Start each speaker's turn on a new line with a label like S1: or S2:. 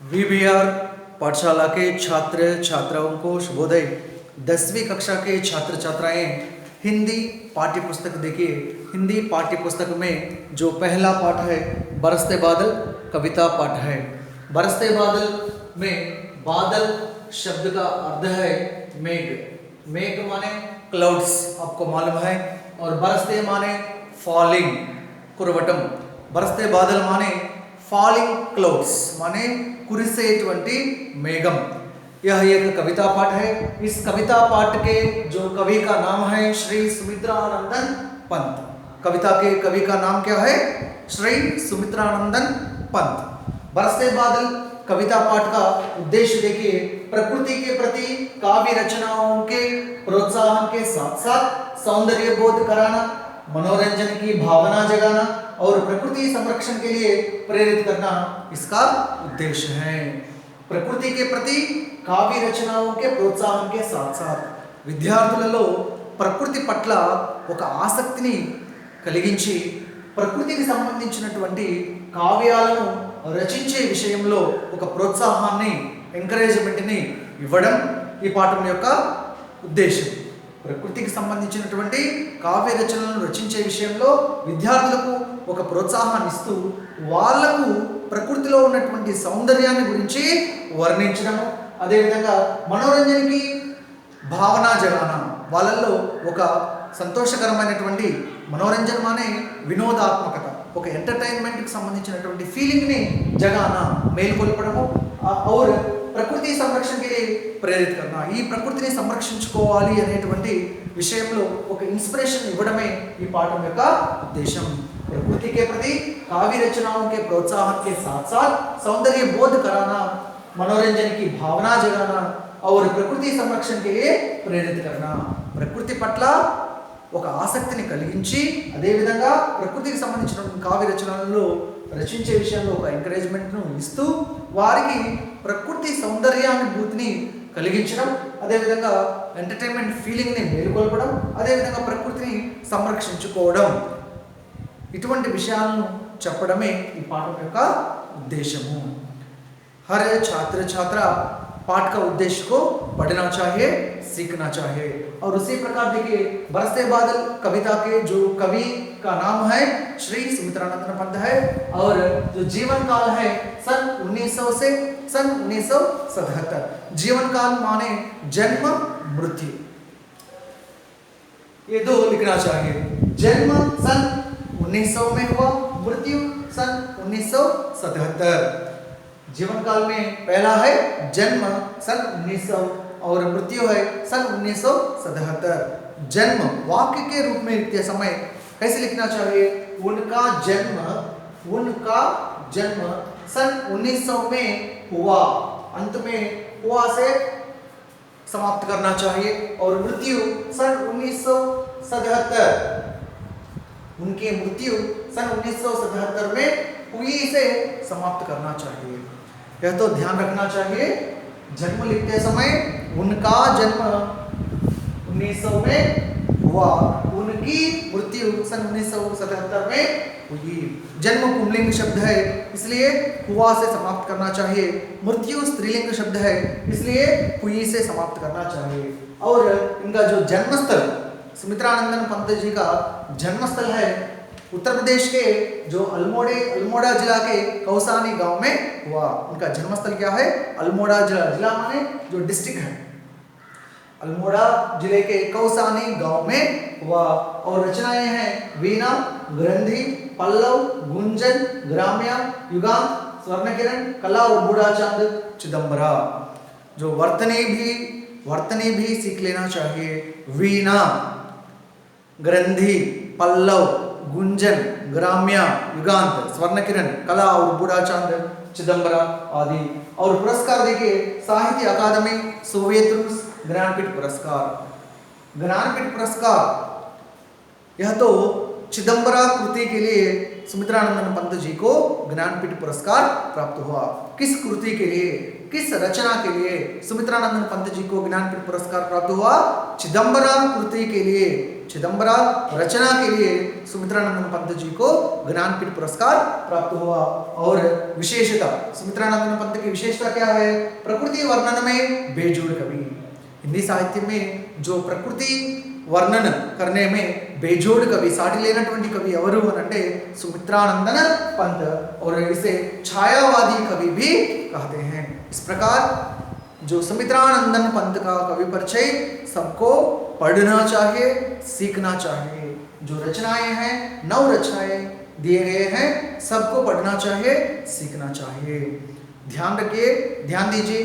S1: VBR पाठशाला के छात्र छात्राओं को शुभोदय। 10वीं कक्षा के छात्र छात्राएं हिंदी पाठ्य पुस्तक देखिए। हिंदी पाठ्य पुस्तक में जो पहला पाठ है बरसते बादल कविता पाठ है। बरसते बादल में बादल शब्द का अर्थ है मेघ। मेघ माने क्लाउड्स, आपको मालूम है। और बरसते माने फॉलिंग, कुरवटम। बरसते बादल माने फॉलिंग क्लाउड्स माने कुरिसेటువంటి मेघम। यह एक कविता पाठ है। इस कविता पाठ के जो कवि का नाम है श्री सुमित्रानंदन पंत। कविता के कवि का नाम क्या है? श्री सुमित्रानंदन पंत। बरसते बादल कविता पाठ का उद्देश्य देखिए, प्रकृति के प्रति काव्य रचनाओं के प्रोत्साहन के साथ साथ सौंदर्य बोध कराना, मनोरंजन की भावना जगाना और प्रकृति संरक्षण के लिए प्रेरित करना इसका उद्देश्य है। प्रकृति के प्रति काव्य రచనओं के ప్రోత్సాహం के साथ साथ విద్యార్థులలో ప్రకృతి పట్ల ఒక ఆసక్తిని కలిగించి ప్రకృతికి సంబంధించినటువంటి కావ్యాలను రచించే విషయంలో ఒక ప్రోత్సాహాన్ని, ఎంకరేజ్మెంట్ని ఇవ్వడం ఈ పాఠం యొక్క ఉద్దేశం। ప్రకృతికి సంబంధించినటువంటి కావ్య రచనలను రచించే విషయంలో విద్యార్థులకు ఒక ప్రోత్సాహాన్ని ఇస్తూ వాళ్లకు ప్రకృతిలో ఉన్నటువంటి సౌందర్యాన్ని గురించి వర్ణించడం, అదేవిధంగా మనోరంజనకి భావన జగాన, వాళ్ళల్లో ఒక సంతోషకరమైనటువంటి మనోరంజన అనే వినోదాత్మకత, ఒక ఎంటర్టైన్మెంట్కి సంబంధించినటువంటి ఫీలింగ్ని జగాన మేల్కొల్పడము और ప్రకృతి సంరక్షణకి ప్రేరిత करना। ఈ ప్రకృతిని సంరక్షించుకోవాలి అనేటువంటి విషయంలో ఒక ఇన్స్పిరేషన్ ఇవ్వడమే ఈ పాఠం యొక్క ఉద్దేశం। प्रकृति के प्रति काव्य रचनाओं के प्रोत्साहन के साथ साथ सौंदर्य बोध कराना, मनोरंजन की भावना जगाना और प्रकृति संरक्षण के लिए प्रेरित करना। प्रकृति పట్ల ఒక ఆసక్తిని కలిగించి అదేవిధంగా ప్రకృతికి సంబంధించిన కావ్య రచనలను రచించే విషయంలో ఒక ఎంకరేజ్మెంట్ను ఇస్తూ వారికి ప్రకృతి సౌందర్యానుభూతిని కలిగించడం, అదేవిధంగా ఎంటర్టైన్మెంట్ ఫీలింగ్ని మేలుకొల్పడం, అదేవిధంగా ప్రకృతిని సంరక్షించుకోవడం, ఇటువంటి విషయాలను చెప్పడమే ఈ పాఠం యొక్క ఉద్దేశము। हर छात्र छात्रा पाठ का उद्देश्य को पढ़ना चाहिए, सीखना चाहिए। और उसी प्रकार देखिए बरसते बादल कविता के जो कवि का नाम है श्री सुमित्रानंदन पंत है और जो जीवन काल है सन 1900 से सन 1977। जीवन काल माने जन्म मृत्यु, ये दो लिखना चाहिए। जन्म सन 1900 में हुआ, मृत्यु सन 1977। जीवन काल में पहला है जन्म सन 1900 और मृत्यु है सन 1977। जन्म वाक्य के रूप में लिखते समय कैसे लिखना चाहिए? उनका जन्म सन 1900 में हुआ, अंत में हुआ से समाप्त करना चाहिए। और मृत्यु सन 1977, उनकी मृत्यु सन 1977 में हुई से समाप्त करना चाहिए। यह तो ध्यान रखना चाहिए। जन्म लिखते समय उनका जन्म 1900 में हुआ, उनकी मृत्यु सन 1977 में हुई। जन्म पुंलिंग शब्द है इसलिए हुआ से समाप्त करना चाहिए। मृत्यु स्त्रीलिंग शब्द है इसलिए हुई से समाप्त करना चाहिए। और इनका जो जन्मस्थल सुमित्रानंदन पंत जी का जन्मस्थल है उत्तर प्रदेश के जो अल्मोड़ा जिला के कौसानी गांव में हुआ। उनका जन्मस्थल क्या है? अल्मोड़ा जिला, जिला माने जो डिस्ट्रिक्ट है, अल्मोड़ा जिले के कौसानी गांव में हुआ। और रचनाएं हैं वीणा, ग्रंथि, पल्लव, गुंजन, ग्राम्य, युगांत, स्वर्णकिरण, कला और बूढ़ा चांद चिदंबरा। जो वर्तनी भी सीख लेना चाहिए। वीणा, ग्रंथि, पल्लव, गुंजन, ग्राम्य, युगांत, स्वर्णकिरण, कला और बूढ़ा चांद चिदंबरा आदि। और पुरस्कार देखिए साहित्य अकादमी, सोवियत रूस, ज्ञानपीठ पुरस्कार। ज्ञानपीठ पुरस्कार यह तो चिदंबरा कृति के लिए सुमित्रानंदन पंत जी को ज्ञानपीठ पुरस्कार प्राप्त हुआ। किस कृति के लिए, किस रचना के लिए सुमित्रानंदन पंत जी को ज्ञानपीठ पुरस्कार प्राप्त हुआ? चिदंबरा कृति के लिए चिदंबरा रचना के लिए सुमित्रानंदन पंत जी को ज्ञानपीठ पुरस्कार प्राप्त हुआ। और विशेषता, सुमित्रानंदन पंत की विशेषता क्या है? प्रकृति वर्णन में बेजोड़ कवि। हिंदी साहित्य में जो प्रकृति वर्णन करने में बेजोड़ कवि, साटी लेनटुवंटि कवि एवरू अनंटे सुमित्रानंदन पंत, और इसे छायावादी कवि भी कहते हैं। इस प्रकार जो सुमित्रानंदन पंत का कवि परिचय सबको पढ़ना चाहिए, सीखना चाहिए। जो रचनाएं हैं, 9 रचनाएं दिए गए हैं, सबको पढ़ना चाहिए, सीखना चाहिए। ध्यान रखिए, ध्यान दीजिए,